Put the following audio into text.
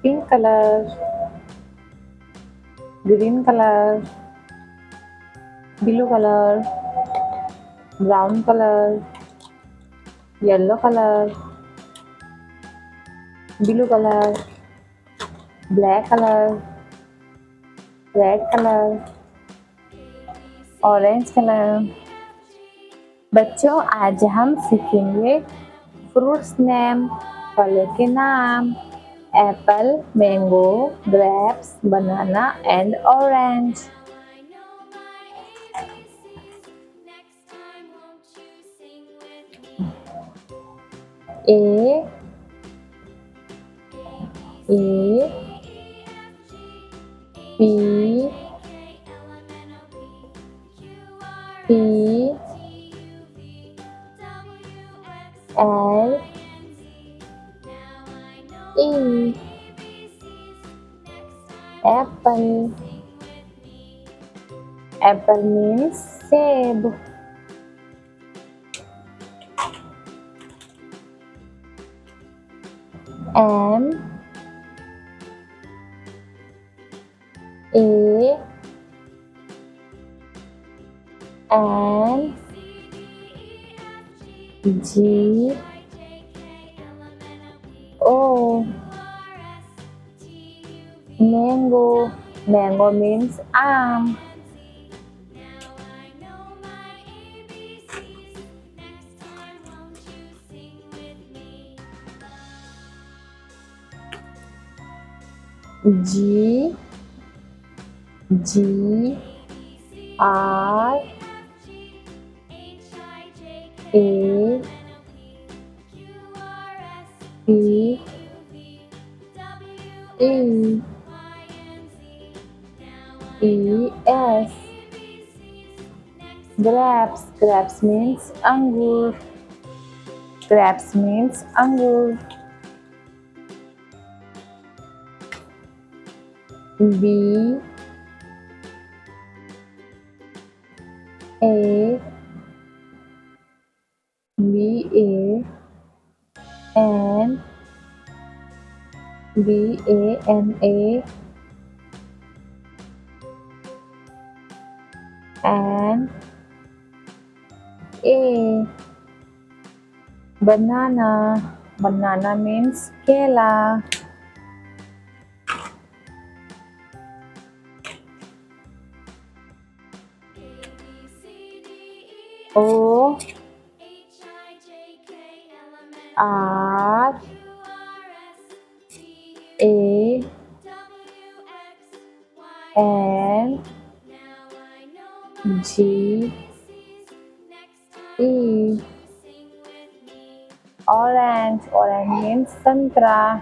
pink color, green color, blue color, brown color, yellow color, blue color, black color, red color, orange colour. बच्चों आज हम सीखेंगे fruits name, फलों के नाम। Apple, mango, grapes, banana and orange. A P P L E apple. Apple means seb. M A N G O. Mango. Mango means arm. G G R A P E E S. Grapes. Grapes means angur. Grapes means angur. B A B A N BANA and A. Banana. Banana means kela. O R A N G E. Orange. Orange means santra.